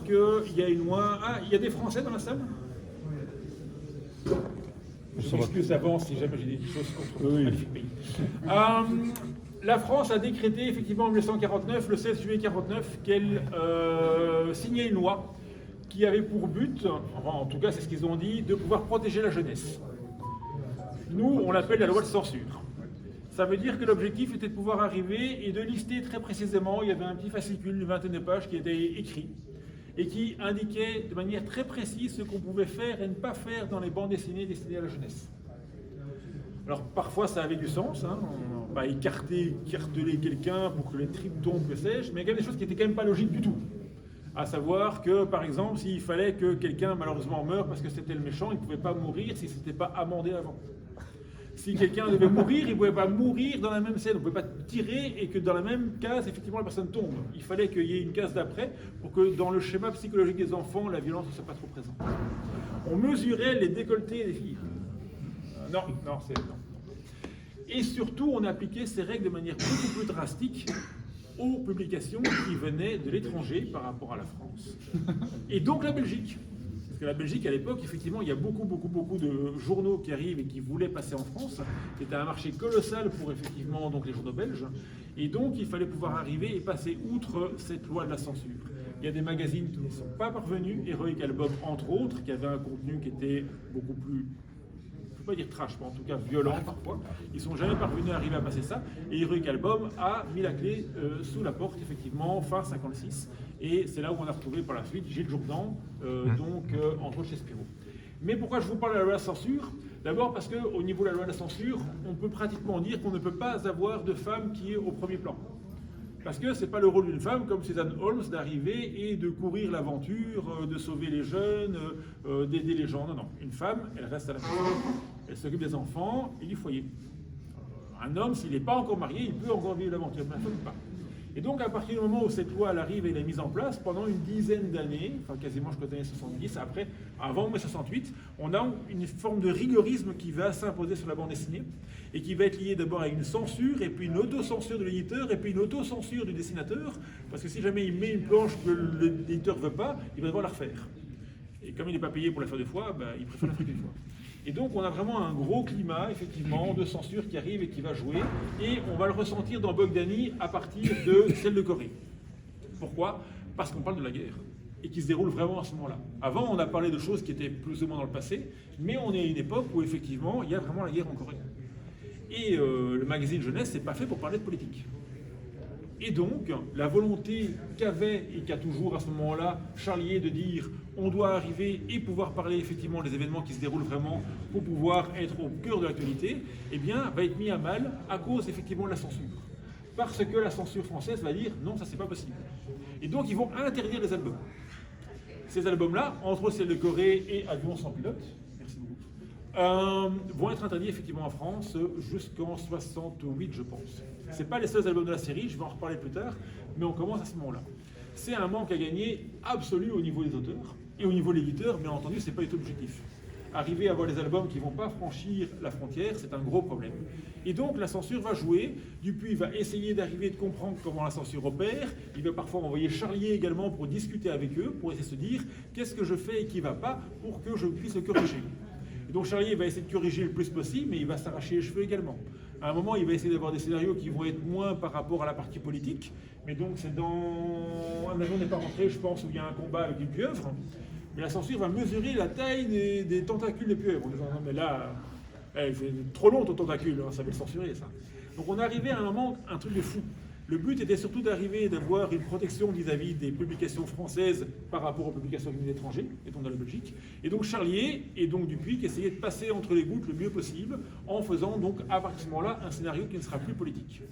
qu'il y a une loi... Ah, il y a des Français dans la salle? Je m'excuse d'avance si jamais j'ai des choses contre le magnifique pays. La France a décrété effectivement en 1949, le 16 juillet 1949, qu'elle signait une loi qui avait pour but, enfin, en tout cas c'est ce qu'ils ont dit, de pouvoir protéger la jeunesse. Nous, on l'appelle la loi de censure. Ça veut dire que l'objectif était de pouvoir arriver et de lister très précisément, il y avait un petit fascicule d'une vingtaine de pages qui était écrit et qui indiquait de manière très précise ce qu'on pouvait faire et ne pas faire dans les bandes dessinées destinées à la jeunesse. Alors parfois ça avait du sens, hein, on va écarteler quelqu'un pour que les tripes tombent, que sais-je, mais il y a des choses qui n'étaient quand même pas logiques du tout. À savoir que, par exemple, s'il fallait que quelqu'un malheureusement meure parce que c'était le méchant, il ne pouvait pas mourir si ce n'était pas amendé avant. Si quelqu'un devait mourir, il ne pouvait pas mourir dans la même scène, on ne pouvait pas tirer et que dans la même case, effectivement, la personne tombe. Il fallait qu'il y ait une case d'après pour que dans le schéma psychologique des enfants, la violence ne soit pas trop présente. On mesurait les décolletés des filles. Non, c'est... Non. Et surtout, on appliquait ces règles de manière beaucoup plus drastique aux publications qui venaient de l'étranger par rapport à la France. Et donc la Belgique. Parce que la Belgique, à l'époque, effectivement, il y a beaucoup de journaux qui arrivent et qui voulaient passer en France. C'était un marché colossal pour, effectivement, donc les journaux belges. Et donc, il fallait pouvoir arriver et passer outre cette loi de la censure. Il y a des magazines qui ne sont pas parvenus, Heroic Album, entre autres, qui avait un contenu qui était beaucoup plus... je ne peux pas dire trash, mais en tout cas violent parfois. Ils ne sont jamais parvenus à arriver à passer ça. Et Heroic Album a mis la clé sous la porte, effectivement, fin 56. Et c'est là où on a retrouvé par la suite Gilles Jourdan, entre autres chez Spirou. Mais pourquoi je vous parle de la loi de la censure? D'abord parce qu'au niveau de la loi de la censure, on peut pratiquement dire qu'on ne peut pas avoir de femme qui est au premier plan. Parce que ce n'est pas le rôle d'une femme comme Suzanne Holmes d'arriver et de courir l'aventure, de sauver les jeunes, d'aider les gens. Non. Une femme, elle reste à la maison. Elle s'occupe des enfants et du foyer. Un homme, s'il n'est pas encore marié, il peut encore vivre l'aventure, mais la femme pas. Et donc, à partir du moment où cette loi elle arrive et elle est mise en place, pendant une dizaine d'années, enfin quasiment jusqu'aux années 70, avant mai 68, on a une forme de rigorisme qui va s'imposer sur la bande dessinée et qui va être lié d'abord à une censure, et puis une autocensure de l'éditeur, et puis une autocensure du dessinateur, parce que si jamais il met une planche que l'éditeur ne veut pas, il va devoir la refaire. Et comme il n'est pas payé pour la faire deux fois, il préfère la faire une fois. Et donc on a vraiment un gros climat, effectivement, de censure qui arrive et qui va jouer, et on va le ressentir dans Bogdani à partir de celle de Corée. Pourquoi? Parce qu'on parle de la guerre, et qui se déroule vraiment à ce moment-là. Avant, on a parlé de choses qui étaient plus ou moins dans le passé, mais on est à une époque où, effectivement, il y a vraiment la guerre en Corée. Et le magazine jeunesse, c'est pas fait pour parler de politique. Et donc, la volonté qu'avait et qu'a toujours à ce moment-là Charlier de dire on doit arriver et pouvoir parler effectivement des événements qui se déroulent vraiment pour pouvoir être au cœur de l'actualité, eh bien, va être mis à mal à cause effectivement de la censure. Parce que la censure française va dire non, ça c'est pas possible. Et donc, ils vont interdire les albums. Ces albums-là, entre celles de Corée et Avion sans pilote, merci beaucoup, vont être interdits effectivement en France jusqu'en 68, je pense. Ce n'est pas les seuls albums de la série, je vais en reparler plus tard, mais on commence à ce moment-là. C'est un manque à gagner absolu au niveau des auteurs et au niveau de l'éditeur, bien entendu, ce n'est pas du tout l'objectif. Arriver à avoir des albums qui ne vont pas franchir la frontière, c'est un gros problème. Et donc la censure va jouer, Dupuis va essayer d'arriver de comprendre comment la censure opère, il va parfois envoyer Charlier également pour discuter avec eux, pour essayer de se dire qu'est-ce que je fais et qui ne va pas pour que je puisse le corriger. Et donc Charlier va essayer de corriger le plus possible, mais il va s'arracher les cheveux également. À un moment, il va essayer d'avoir des scénarios qui vont être moins par rapport à la partie politique, mais donc c'est dans Un avion n'est pas rentré, je pense, où il y a un combat avec une pieuvre. Mais la censure va mesurer la taille des tentacules des pieuvres. En disant, non mais là, c'est trop long ton tentacule, hein, ça va le censurer ça. Donc on est arrivé à un moment, un truc de fou. Le but était surtout d'arriver d'avoir une protection vis-à-vis des publications françaises par rapport aux publications étrangères, étant dans la Belgique. Et donc Charlier et donc Dupuis qui essayaient de passer entre les gouttes le mieux possible en faisant donc à partir de ce moment-là un scénario qui ne sera plus politique.